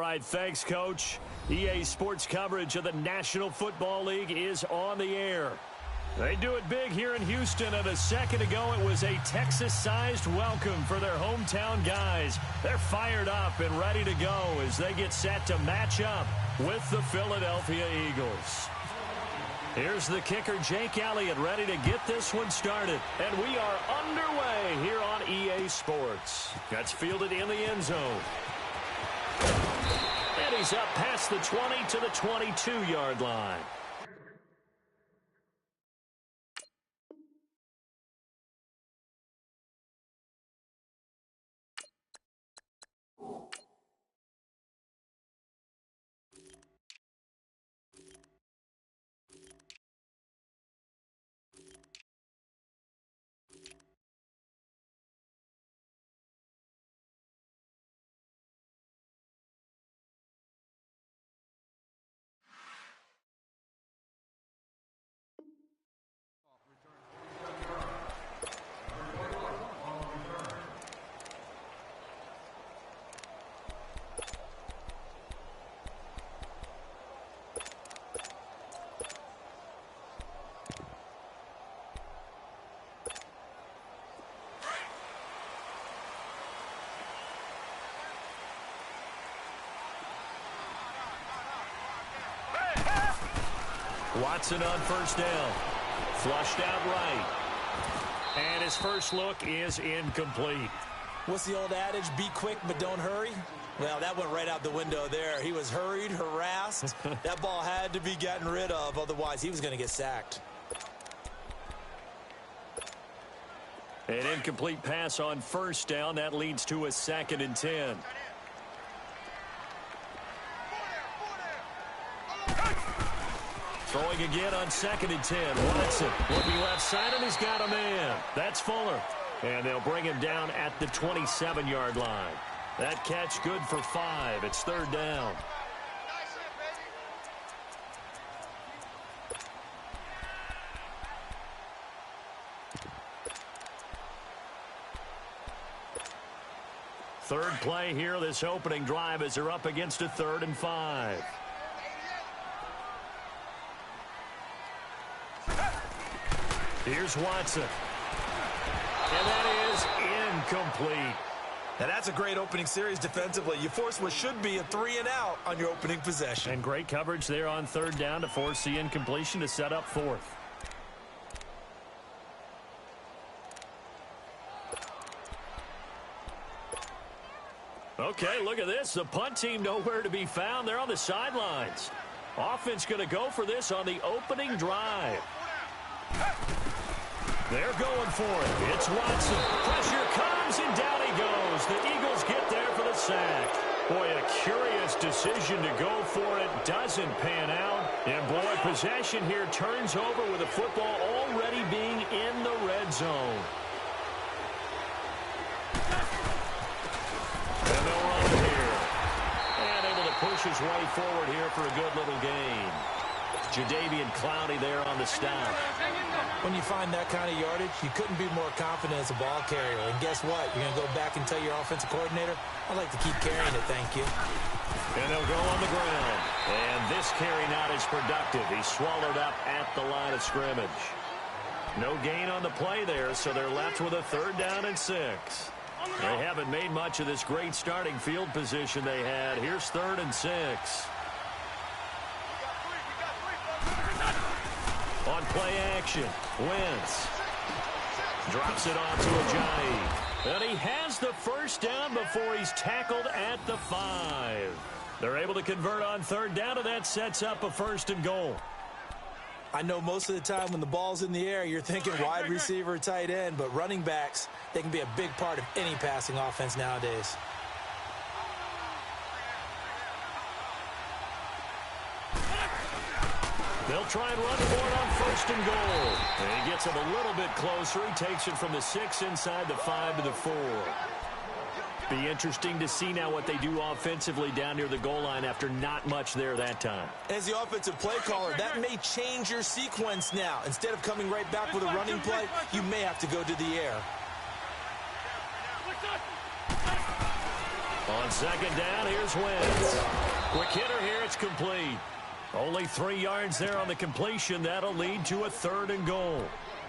right, thanks, Coach. EA Sports coverage of the National Football League is on the air. They do it big here in Houston, and a second ago it was a Texas-sized welcome for their hometown guys. They're fired up and ready to go as they get set to match up with the Philadelphia Eagles. Here's the kicker, Jake Elliott, ready to get this one started. And we are underway here on EA Sports. That's fielded in the end zone. And he's up past the 20 to the 22-yard line. Watson on first down. Flushed out right. And his first look is incomplete. What's the old adage? Be quick, but don't hurry. Well, that went right out the window there. He was hurried, harassed. That ball had to be gotten rid of. Otherwise, he was going to get sacked. An incomplete pass on first down. That leads to a 2nd and 10. Throwing again on 2nd and 10. Watson looking left side, and he's got a man. That's Fuller. And they'll bring him down at the 27-yard line. That catch good for 5. It's 3rd down. Third play here, this opening drive, as they're up against a 3rd and 5. Here's Watson. And that is incomplete. Now that's a great opening series defensively. You force what should be a 3-and-out on your opening possession. And great coverage there on 3rd down to force the incompletion to set up 4th. Okay, look at this. The punt team nowhere to be found. They're on the sidelines. Offense going to go for this on the opening drive. They're going for it. It's Watson. Pressure comes, and down he goes. The Eagles get there for the sack. Boy, a curious decision to go for it. Doesn't pan out. And, boy, possession here turns over with the football already being in the red zone. And they'll run here. And able to push his way forward here for a good little gain. Jadeveon Clowney there on the stop. When you find that kind of yardage, you couldn't be more confident as a ball carrier. And guess what? You're going to go back and tell your offensive coordinator, I'd like to keep carrying it, thank you. And they'll go on the ground. And this carry not as productive. He's swallowed up at the line of scrimmage. No gain on the play there, so they're left with a 3rd down and 6. They haven't made much of this great starting field position they had. Here's 3rd and 6. On play action, Wentz drops it off to Ajayi. And he has the first down before he's tackled at the 5. They're able to convert on 3rd down, and that sets up a 1st and goal. I know most of the time when the ball's in the air, you're thinking wide receiver, tight end, but running backs, they can be a big part of any passing offense nowadays. They'll try and run for it on 1st and goal. And he gets it a little bit closer. He takes it from the 6 inside the 5 to the 4. Be interesting to see now what they do offensively down near the goal line after not much there that time. As the offensive play caller, that may change your sequence now. Instead of coming right back with a running play, you may have to go to the air. On second down, here's Wentz. Quick hitter here, it's complete. Only 3 yards there on the completion. That'll lead to a 3rd and goal.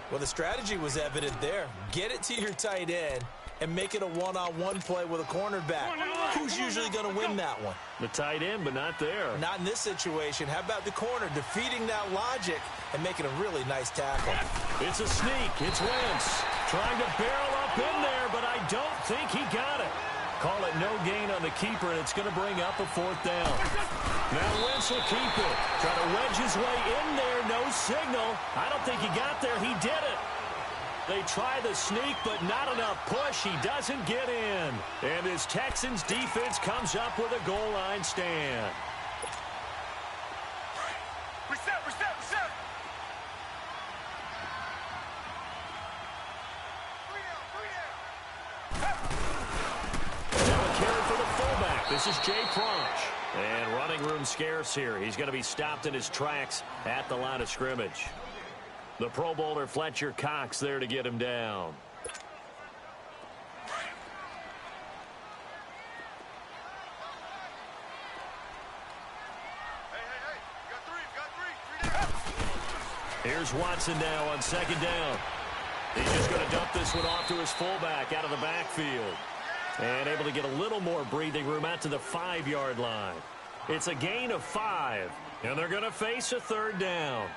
Well, the strategy was evident there. Get it to your tight end and make it a one-on-one play with a cornerback. Who's usually going to win that one? The tight end, but not there. Not in this situation. How about the corner defeating that logic and making a really nice tackle? It's a sneak. It's Wentz trying to barrel up in there, but I don't think he got it. Call it no gain on the keeper, and it's going to bring up a 4th down. Now Wentz will keep it. Try to wedge his way in there. No signal. I don't think he got there. He did it. They try the sneak, but not enough push. He doesn't get in. And this Texans defense comes up with a goal line stand. Reset. Now a carry for the fullback. This is Jay Cronch. And running room scarce here. He's going to be stopped in his tracks at the line of scrimmage. The Pro Bowler Fletcher Cox there to get him down. Here's Watson now on second down. He's just going to dump this one off to his fullback out of the backfield. And able to get a little more breathing room out to the 5-yard line. It's a gain of 5. And they're going to face a 3rd down.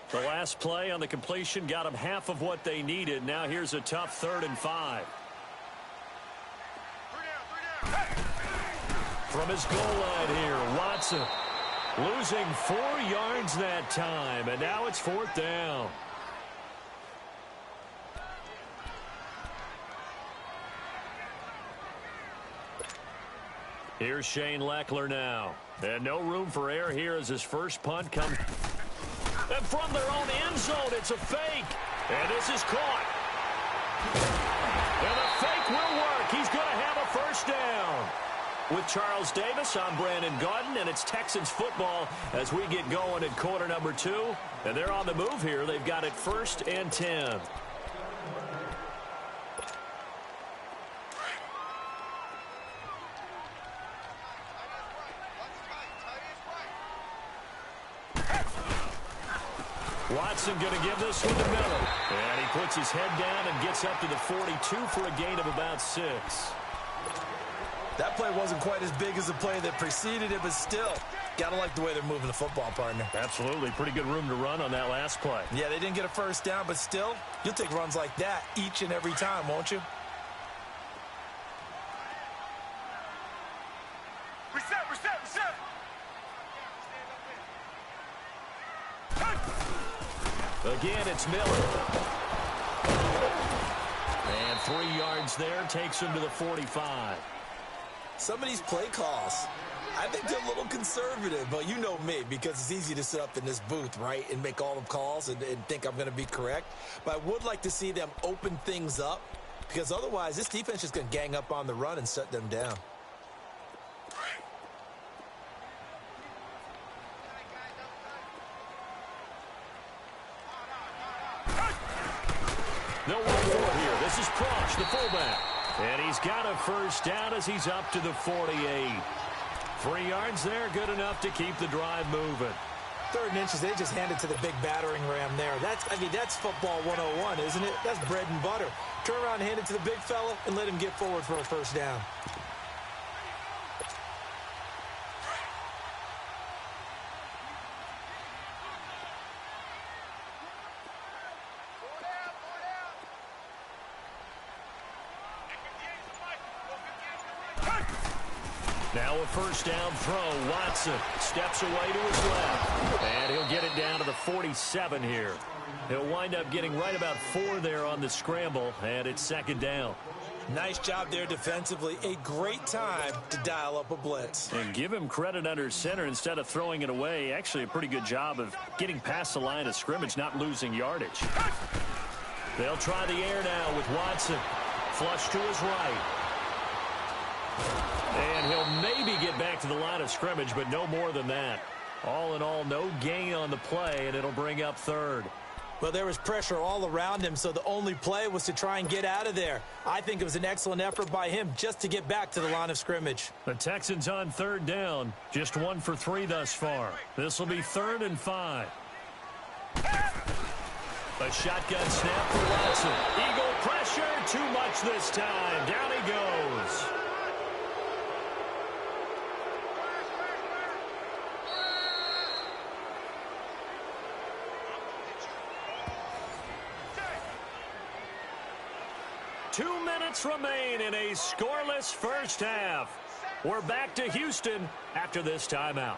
The last play on the completion got them half of what they needed. Now here's a tough 3rd and 5. From his goal line here, Watson losing 4 yards that time. And now it's 4th down. Here's Shane Lechler now. And no room for error here as his first punt comes. And from their own end zone, it's a fake. And this is caught. And the fake will work. He's going to have a 1st down. With Charles Davis, I'm Brandon Gaudin, and it's Texans football as we get going in quarter number 2. And they're on the move here. They've got it 1st and 10. Watson going to give this one to Miller. And he puts his head down and gets up to the 42 for a gain of about 6. That play wasn't quite as big as the play that preceded it, but still, got to like the way they're moving the football, partner. Absolutely. Pretty good room to run on that last play. Yeah, they didn't get a 1st down, but still, you'll take runs like that each and every time, won't you? Reset. Again, it's Miller. And 3 yards there takes him to the 45. Some of these play calls, I think they're a little conservative, but you know me, because it's easy to sit up in this booth, right, and make all the calls and think I'm going to be correct. But I would like to see them open things up, because otherwise this defense is going to gang up on the run and shut them down. They'll run for it here. This is Cronch, the fullback. And he's got a 1st down as he's up to the 48. 3 yards there, good enough to keep the drive moving. 3rd and inches, they just hand it to the big battering ram there. That's football 101, isn't it? That's bread and butter. Turn around and hand it to the big fella and let him get forward for a 1st down. Now a 1st down throw. Watson steps away to his left. And he'll get it down to the 47 here. He'll wind up getting right about 4 there on the scramble, and it's 2nd down. Nice job there defensively. A great time to dial up a blitz. And give him credit under center instead of throwing it away. Actually a pretty good job of getting past the line of scrimmage, not losing yardage. They'll try the air now with Watson. Flush to his right. And he'll maybe get back to the line of scrimmage, but no more than that. All in all, no gain on the play, and it'll bring up 3rd. Well, there was pressure all around him, so the only play was to try and get out of there. I think it was an excellent effort by him just to get back to the line of scrimmage. The Texans on third down, just 1 for 3 thus far. This will be 3rd and 5. A shotgun snap for Watson. Eagle pressure, too much this time. Down he goes. Two minutes remain in a scoreless first half. We're back to Houston after this timeout.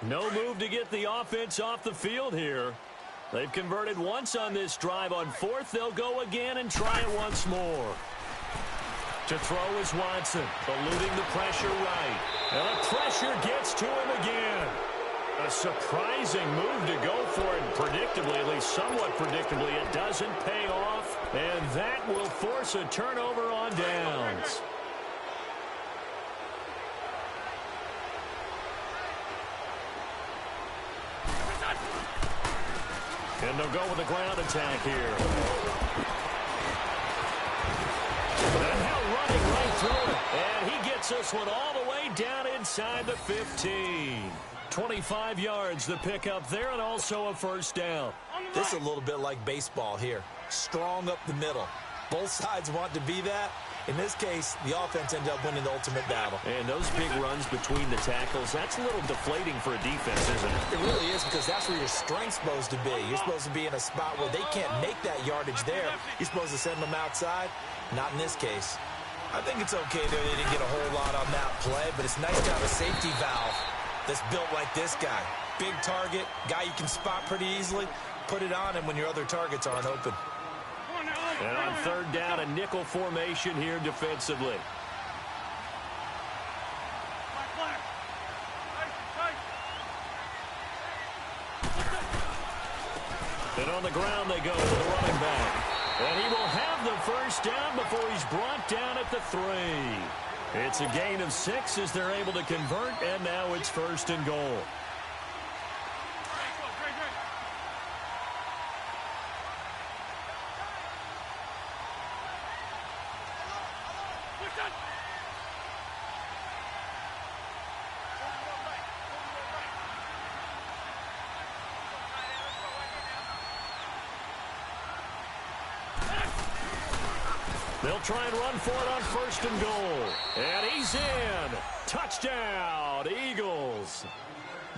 No move to get the offense off the field here. They've converted once on this drive. On 4th, they'll go again and try it once more. To throw is Watson, eluding the pressure right. And the pressure gets to him again. A surprising move to go for it. Predictably, at least somewhat predictably, it doesn't pay off. And that will force a turnover on downs. And they'll go with the ground attack here. And now running right through it. And he gets this one all the way down inside the 15. 25 yards the pickup there, and also a first down. This is a little bit like baseball here. Strong up the middle. Both sides want to be that. In this case, the offense ended up winning the ultimate battle. And those big runs between the tackles, that's a little deflating for a defense, isn't it? It really is, because that's where your strength's supposed to be. You're supposed to be in a spot where they can't make that yardage there. You're supposed to send them outside. Not in this case. I think it's okay, though, they didn't get a whole lot on that play, but it's nice to have a safety valve that's built like this guy. Big target, guy you can spot pretty easily. Put it on him when your other targets aren't open. And on third down, a nickel formation here defensively. And on the ground they go with the running back. And he will have the first down before he's brought down at the 3. It's a gain of 6 as they're able to convert, and now it's 1st and goal. They'll try and run for it on 1st and goal. And he's in. Touchdown, Eagles.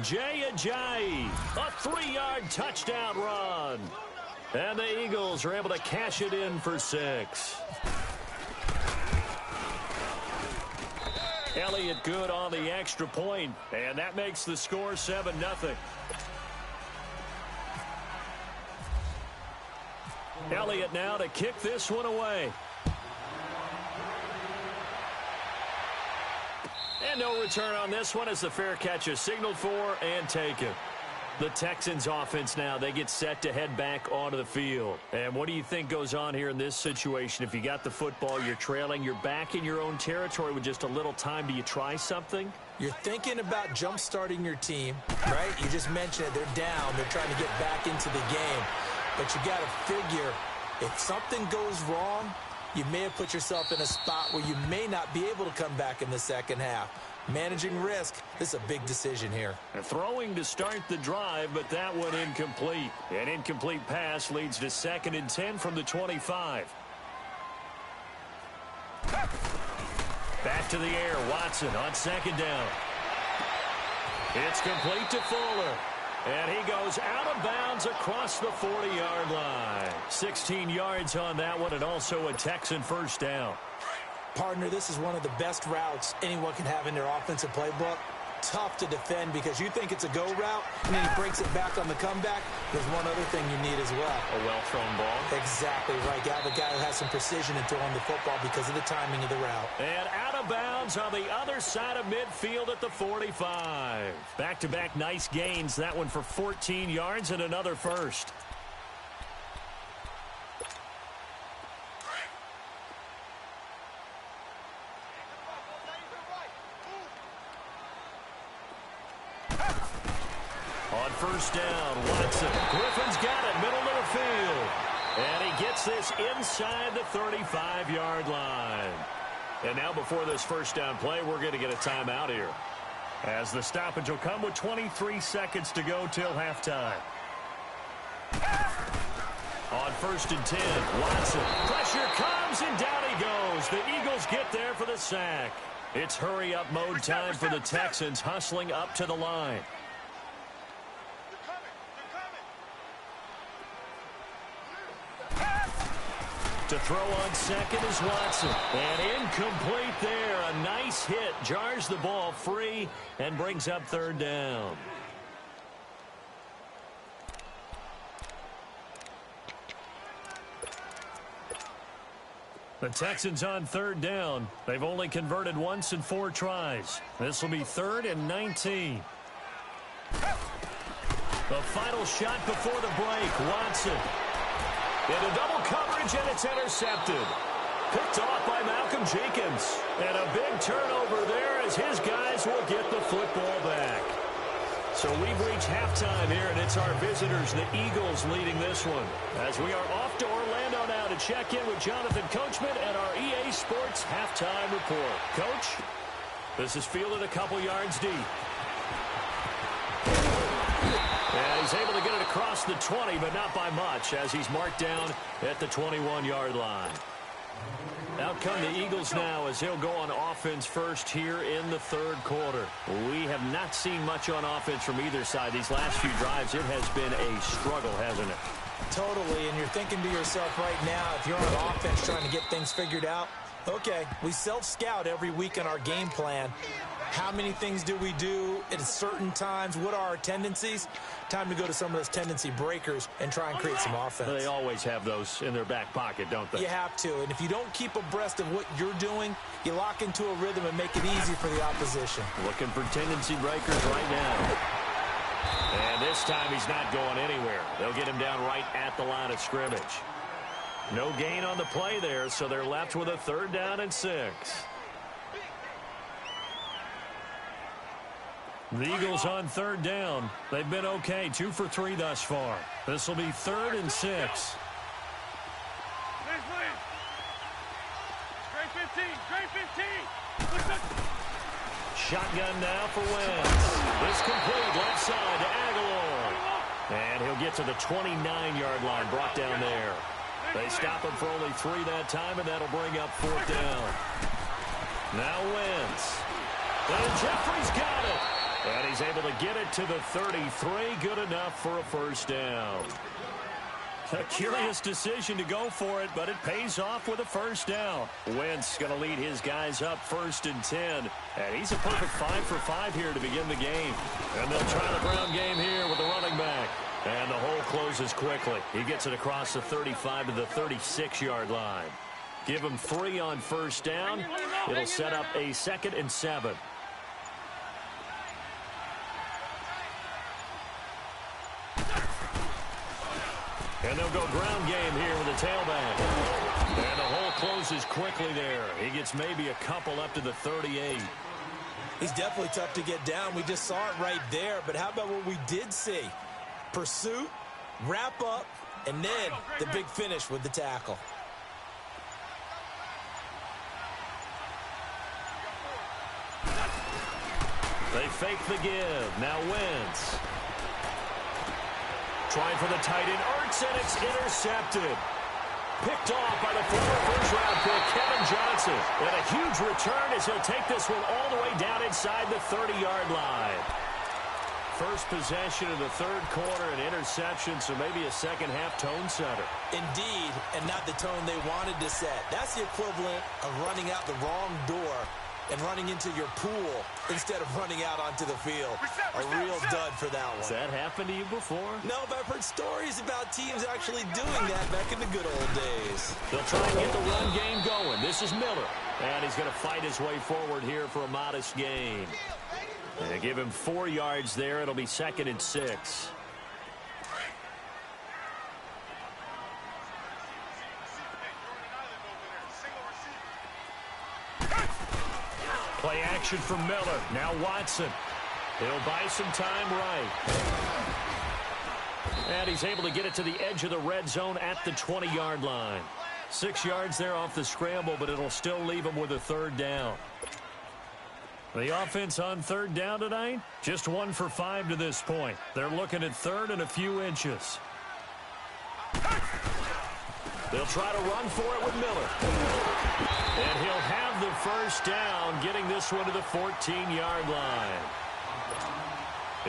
Jay Ajayi, a 3-yard touchdown run. And the Eagles are able to cash it in for 6. Elliott good on the extra point, and that makes the score 7-0. Elliott now to kick this one away. And no return on this one as the fair catch is signaled for and taken. The Texans offense now, they get set to head back onto the field. And what do you think goes on here in this situation? If you got the football, you're trailing, you're back in your own territory with just a little time. Do you try something? You're thinking about jump-starting your team, right? You just mentioned it. They're down. They're trying to get back into the game. But you got to figure, if something goes wrong, you may have put yourself in a spot where you may not be able to come back in the second half. Managing risk, this is a big decision here. And throwing to start the drive, but that one incomplete. An incomplete pass leads to 2nd and 10 from the 25. Back to the air, Watson on 2nd down. It's complete to Fuller. And he goes out of bounds across the 40-yard line. 16 yards on that one, and also a Texan first down. Partner, this is one of the best routes anyone can have in their offensive playbook. Tough to defend because you think it's a go route, and then he breaks it back on the comeback. There's one other thing you need as well. A well-thrown ball. Exactly right. Got the guy who has some precision in throwing the football because of the timing of the route. And out of bounds on the other side of midfield at the 45. Back-to-back nice gains. That one for 14 yards and another first. on first down. Watson. Griffin's got it, middle of the field. And he gets this inside the 35-yard line. And now before this first down play, we're going to get a timeout here, as the stoppage will come with 23 seconds to go till halftime. On first and 10, Watson. Pressure comes, and down he goes. The Eagles get there for the sack. It's hurry-up mode time for the Texans, hustling up to the line. To throw on second is Watson. And incomplete there. A nice hit. Jars the ball free and brings up third down. The Texans on third down. They've only converted once in 4 tries. This will be 3rd and 19. The final shot before the break. Watson. Into double coverage, and it's intercepted. Picked off by Malcolm Jenkins. And a big turnover there as his guys will get the football back. So we've reached halftime here, and it's our visitors, the Eagles, leading this one. As we are off to Orlando now to check in with Jonathan Coachman and our EA Sports halftime report. Coach, this is fielded a couple yards deep. And he's able to get it across the 20, but not by much, as he's marked down at the 21-yard line. Out come the Eagles now as he'll go on offense first here in the third quarter. We have not seen much on offense from either side. These last few drives, it has been a struggle, hasn't it? Totally, and you're thinking to yourself right now, if you're on offense trying to get things figured out, okay, we self-scout every week on our game plan. How many things do we do at certain times? What are our tendencies? Time to go to some of those tendency breakers and try and create some offense. They always have those in their back pocket, don't they? You have to. And if you don't keep abreast of what you're doing, you lock into a rhythm and make it easy for the opposition. Looking for tendency breakers right now. And this time he's not going anywhere. They'll get him down right at the line of scrimmage. No gain on the play there, so they're left with a 3rd down and 6. The Eagles on 3rd down. They've been okay, 2 for 3 thus far. This will be 3rd and 6. Shotgun now for Wentz. This complete left side to Aguilar. And he'll get to the 29-yard line, brought down there. They stop him for only 3 that time, and that'll bring up 4th down. Now Wentz. And Jeffrey's got it. And he's able to get it to the 33. Good enough for a 1st down. A curious decision to go for it, but it pays off with a 1st down. Wentz going to lead his guys up 1st and 10. And he's a perfect 5 for 5 here to begin the game. And they'll try the ground game here with the running back. And the hole closes quickly. He gets it across the 35 to the 36-yard line. Give him 3 on 1st down. It'll set up a 2nd and 7. And they'll go ground game here with the tailback. And the hole closes quickly there. He gets maybe a couple up to the 38. He's definitely tough to get down. We just saw it right there. But how about what we did see? Pursuit, wrap up, and then the big finish with the tackle. They fake the give. Now Wentz. Trying for the tight end, Ertz, and it's intercepted. Picked off by the former first-round pick, Kevin Johnson. And a huge return as he'll take this one all the way down inside the 30-yard line. First possession of the third quarter, an interception, so maybe a second-half tone setter. Indeed, and not the tone they wanted to set. That's the equivalent of running out the wrong door and running into your pool instead of running out onto the field. A real dud for that one. Has that happened to you before? No, but I've heard stories about teams actually doing that back in the good old days. They'll try and get the run game going. This is Miller. And he's going to fight his way forward here for a modest gain. And they give him 4 yards there. It'll be 2nd and 6. Play action from Miller. Now Watson. He'll buy some time right. And he's able to get it to the edge of the red zone at the 20-yard line. 6 yards there off the scramble, but it'll still leave him with a third down. The offense on third down tonight, just 1 for 5 to this point. They're looking at third and a few inches. They'll try to run for it with Miller. And he'll have the first down, getting this one to the 14-yard line.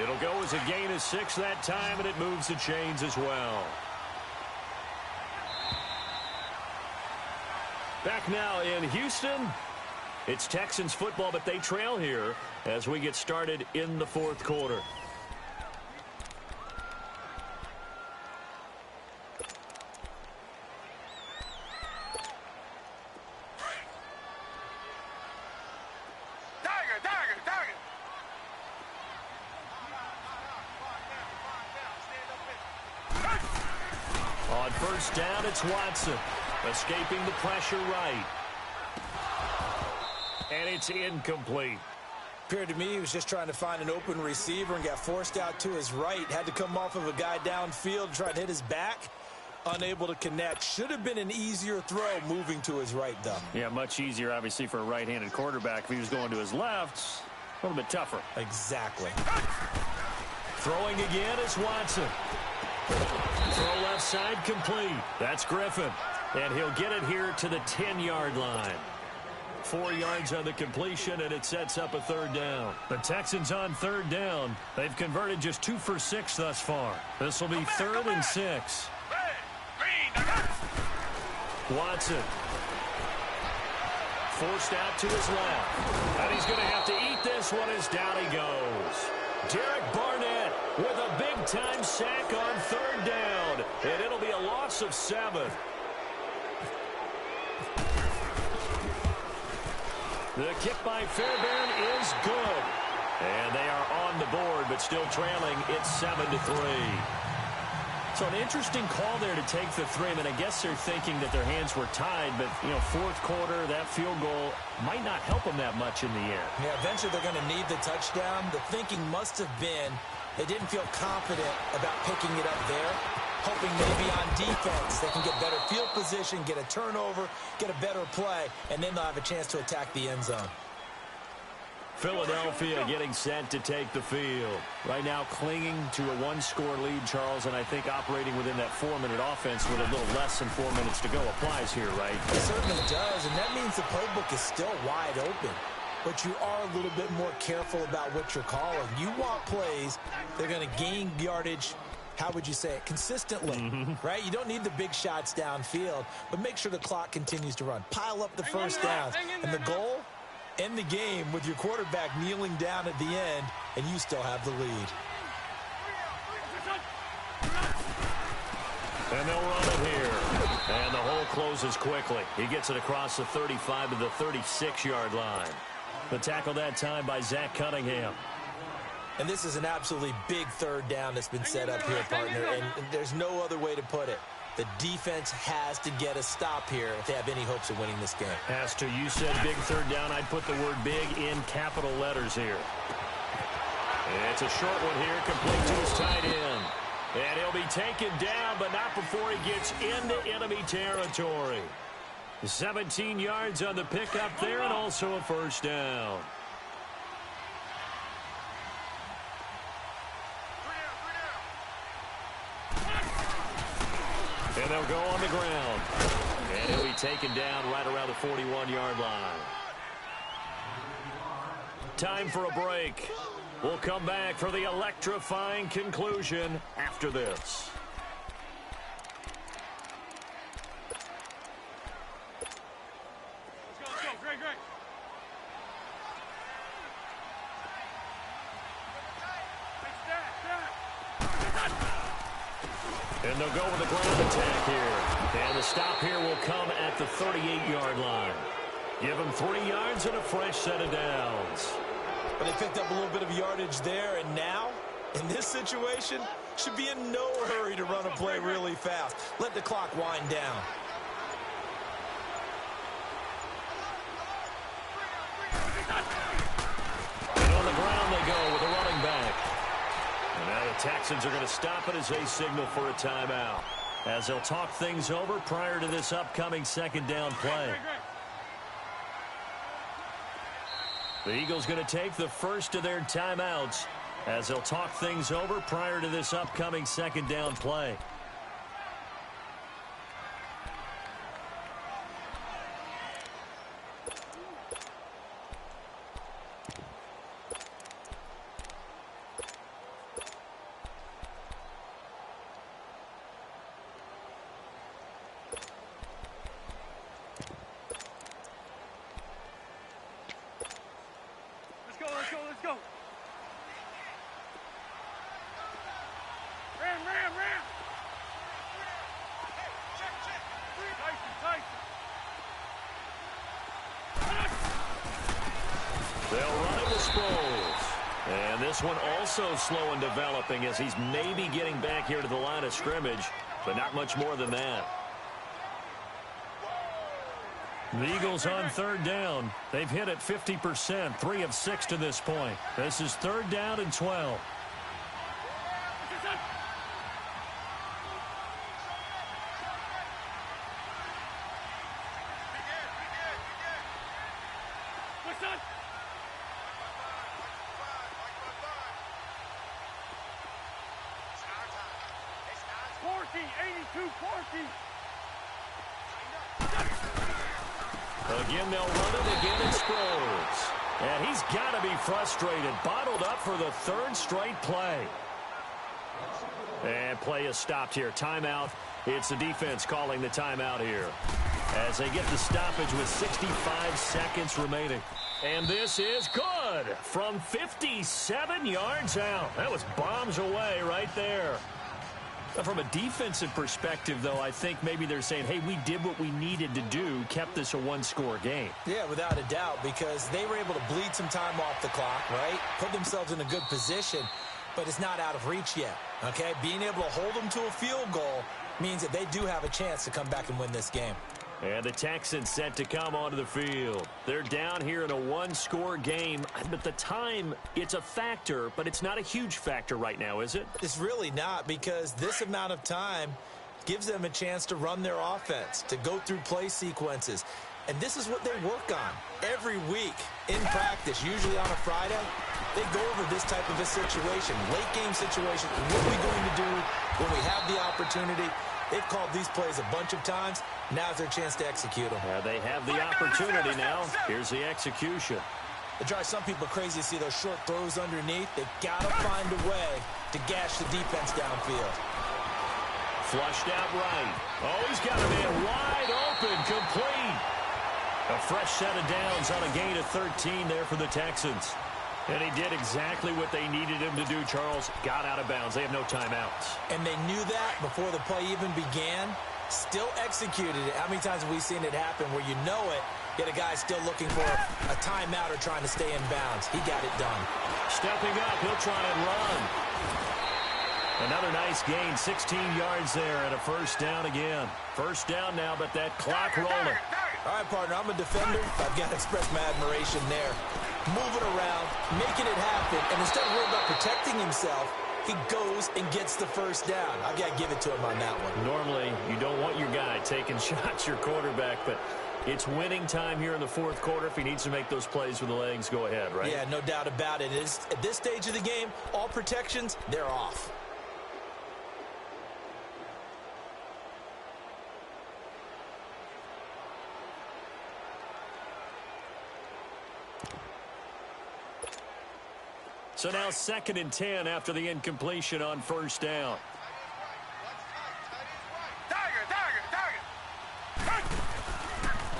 It'll go as a gain of 6 that time, and it moves the chains as well. Back now in Houston. It's Texans football, but they trail here as we get started in the fourth quarter. On first down, it's Watson. Escaping the pressure right. And it's incomplete. Appeared to me he was just trying to find an open receiver and got forced out to his right. Had to come off of a guy downfield, try to hit his back. Unable to connect. Should have been an easier throw moving to his right, though. Yeah, much easier, obviously, for a right-handed quarterback. If he was going to his left, a little bit tougher. Exactly. Throwing again is Watson. Throw left side complete. That's Griffin. And he'll get it here to the 10-yard line. 4 yards on the completion, and it sets up a third down. The Texans on third down. They've converted just 2 for 6 thus far. This will be third and 6. Watson. Forced out to his left. And he's going to have to eat this one as down he goes. Derek Barnett with a big-time sack on third down. And it'll be a loss of 7. The kick by Fairbairn is good. And they are on the board, but still trailing. It's 7-3. So an interesting call there to take the 3. I mean, I guess they're thinking that their hands were tied, but, you know, fourth quarter, that field goal might not help them that much in the air. Yeah, eventually they're going to need the touchdown. The thinking must have been they didn't feel confident about picking it up there, hoping maybe on defense they can get better field position, get a turnover, get a better play, and then they'll have a chance to attack the end zone. Philadelphia getting set to take the field. Right now clinging to a 1-score lead, Charles, and I think operating within that 4-minute offense with a little less than 4 minutes to go applies here, right? It certainly does, and that means the playbook is still wide open. But you are a little bit more careful about what you're calling. You want plays that are going to gain yardage, how would you say it, consistently, right? You don't need the big shots downfield, but make sure the clock continues to run. Pile up the first downs, and the goal, end the game with your quarterback kneeling down at the end, and you still have the lead. And they'll run it here. And the hole closes quickly. He gets it across the 35 to the 36-yard line. The tackle that time by Zach Cunningham. And this is an absolutely big third down that's been set up here, partner, and there's no other way to put it. The defense has to get a stop here if they have any hopes of winning this game. Has to. You said big third down. I'd put the word big in capital letters here. It's a short one here, complete to his tight end. And he'll be taken down, but not before he gets into enemy territory. 17 yards on the pickup there, and also a first down. And they'll go on the ground. And he'll be taken down right around the 41-yard line. Time for a break. We'll come back for the electrifying conclusion after this. And they'll go with the ground attack here. And the stop here will come at the 38-yard line. Give them 3 yards and a fresh set of downs. But they picked up a little bit of yardage there, and now, in this situation, should be in no hurry to run a play really fast. Let the clock wind down. And on the ground they go with a running back. Texans are going to stop it as they signal for a timeout, as they'll talk things over prior to this upcoming second down play. The Eagles going to take the first of their timeouts as they'll talk things over prior to this upcoming second down play. Let's go. Ram. They'll run it with Sproles. And this one also slow in developing as he's maybe getting back here to the line of scrimmage, but not much more than that. The Eagles on third down. They've hit it 50%, 3 of 6 to this point. This is third down and 12. Again, they'll run it again in Sproles. And he's got to be frustrated. Bottled up for the third straight play. And play is stopped here. Timeout. It's the defense calling the timeout here, as they get the stoppage with 65 seconds remaining. And this is good from 57 yards out. That was bombs away right there. From a defensive perspective, though, I think maybe they're saying, hey, we did what we needed to do, kept this a one-score game. Yeah, without a doubt, because they were able to bleed some time off the clock, right? Put themselves in a good position, but it's not out of reach yet, okay? Being able to hold them to a field goal means that they do have a chance to come back and win this game. And the Texans set to come onto the field. They're down here in a one-score game. But the time, it's a factor, but it's not a huge factor right now, is it? It's really not, because this amount of time gives them a chance to run their offense, to go through play sequences. And this is what they work on every week in practice, usually on a Friday. They go over this type of a situation, late-game situation. What are we going to do when we have the opportunity? They've called these plays a bunch of times. Now's their chance to execute them. They have the opportunity now. Here's the execution. It drives some people crazy to see those short throws underneath. They've got to find a way to gash the defense downfield. Flushed out right. Oh, he's got a man wide open, complete. A fresh set of downs on a gain of 13 there for the Texans. And he did exactly what they needed him to do, Charles. Got out of bounds. They have no timeouts. And they knew that before the play even began. Still executed it. How many times have we seen it happen where you know it, yet a guy still looking for a timeout or trying to stay in bounds? He got it done. Stepping up, he'll try and run. Another nice gain, 16 yards there, and a first down again. First down now, but that clock rolling. All right, partner, I'm a defender. I've got to express my admiration there. Moving around, making it happen, and instead of worrying about protecting himself, he goes and gets the first down. I've got to give it to him on that one. Normally, you don't want your guy taking shots, your quarterback, but it's winning time here in the fourth quarter. If he needs to make those plays with the legs, go ahead, right? Yeah, no doubt about it. At this stage of the game, all protections, they're off. So now 2nd and 10 after the incompletion on first down.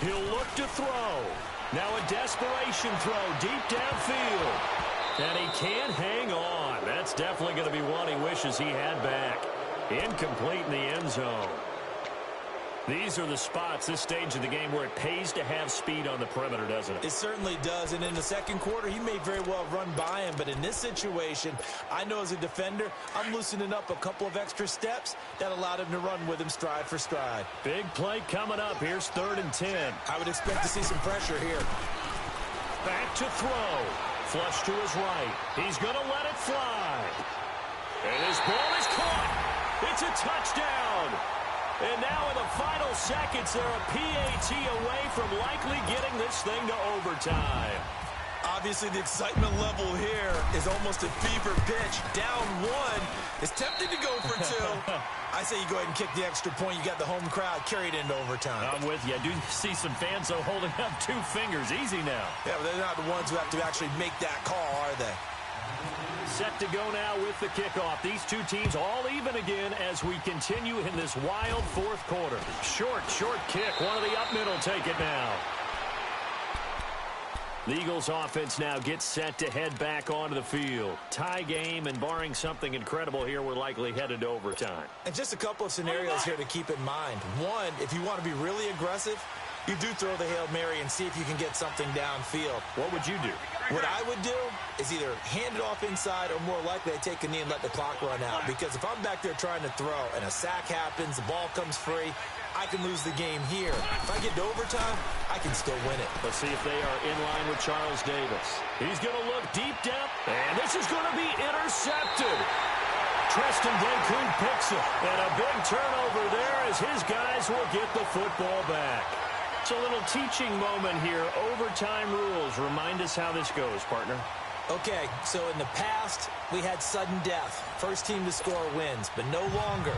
He'll look to throw. Now a desperation throw deep downfield. And he can't hang on. That's definitely going to be one he wishes he had back. Incomplete in the end zone. These are the spots, this stage of the game, where it pays to have speed on the perimeter, doesn't it? It certainly does, and in the second quarter, he may very well run by him, but in this situation, I know as a defender, I'm loosening up a couple of extra steps that allowed him to run with him stride for stride. Big play coming up. Here's 3rd and 10. I would expect to see some pressure here. Back to throw. Flush to his right. He's going to let it fly. And this ball is caught. It's a touchdown. And now in the final seconds, they're a PAT away from likely getting this thing to overtime. Obviously, the excitement level here is almost a fever pitch. Down one. It's tempting to go for two. I say you go ahead and kick the extra point. You got the home crowd carried into overtime. I'm with you. I do see some fans, though, holding up 2 fingers. Easy now. Yeah, but they're not the ones who have to actually make that call, are they? Set to go now with the kickoff. These two teams all even again as we continue in this wild fourth quarter. Short kick. One of the up middle take it now. The Eagles offense now gets set to head back onto the field. Tie game, and barring something incredible here, we're likely headed to overtime. And just a couple of scenarios here to keep in mind. One, if you want to be really aggressive, you do throw the Hail Mary and see if you can get something downfield. What would you do? What I would do is either hand it off inside or more likely I take a knee and let the clock run out. Because if I'm back there trying to throw and a sack happens, the ball comes free, I can lose the game here. If I get to overtime, I can still win it. Let's see if they are in line with Charles Davis. He's going to look deep down, and this is going to be intercepted. Tristan Deku picks it, and a big turnover there as his guys will get the football back. It's a little teaching moment here. Overtime rules. Remind us how this goes, partner. Okay, so in the past, we had sudden death. First team to score wins, but no longer.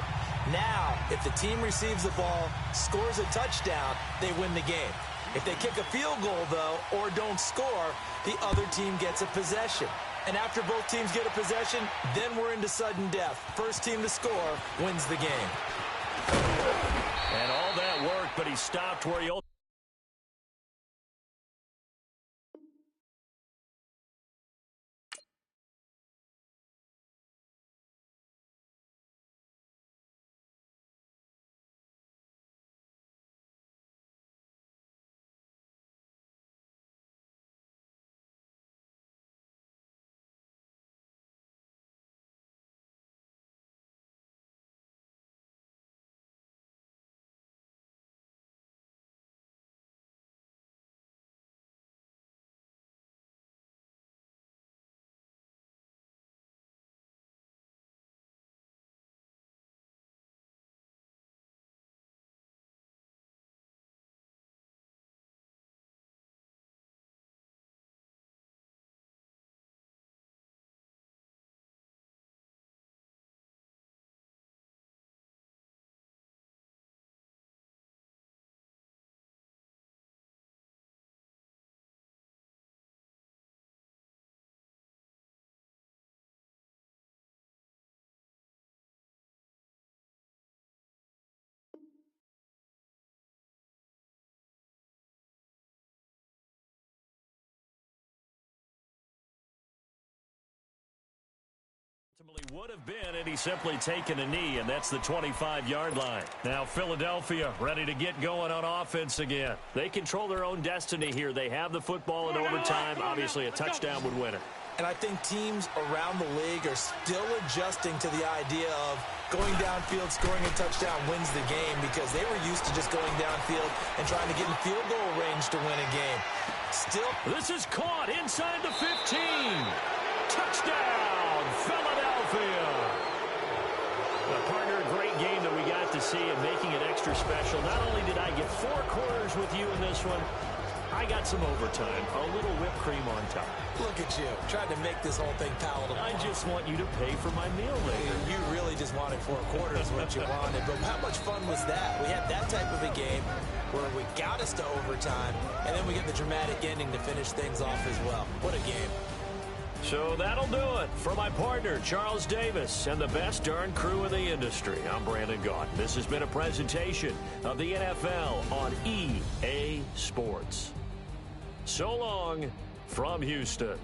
Now, if the team receives the ball, scores a touchdown, they win the game. If they kick a field goal, though, or don't score, the other team gets a possession. And after both teams get a possession, then we're into sudden death. First team to score wins the game. And all that worked, but he stopped where he would have been, and he's simply taken a knee, and that's the 25-yard line. Now Philadelphia ready to get going on offense again. They control their own destiny here. They have the football in overtime. Obviously, a touchdown would win it. And I think teams around the league are still adjusting to the idea of going downfield, scoring a touchdown wins the game, because they were used to just going downfield and trying to get in field goal range to win a game. Still, this is caught inside the 15. Touchdown, Philadelphia. Well, partner, a great game that we got to see and making it extra special. Not only did I get 4 quarters with you in this one, I got some overtime, a little whipped cream on top. Look at you, trying to make this whole thing palatable. I just want you to pay for my meal later. You really just wanted 4 quarters what you wanted, but how much fun was that? We had that type of a game where we got us to overtime, and then we get the dramatic ending to finish things off as well. What a game. So that'll do it. For my partner, Charles Davis, and the best darn crew in the industry, I'm Brandon Gaudin. This has been a presentation of the NFL on EA Sports. So long from Houston.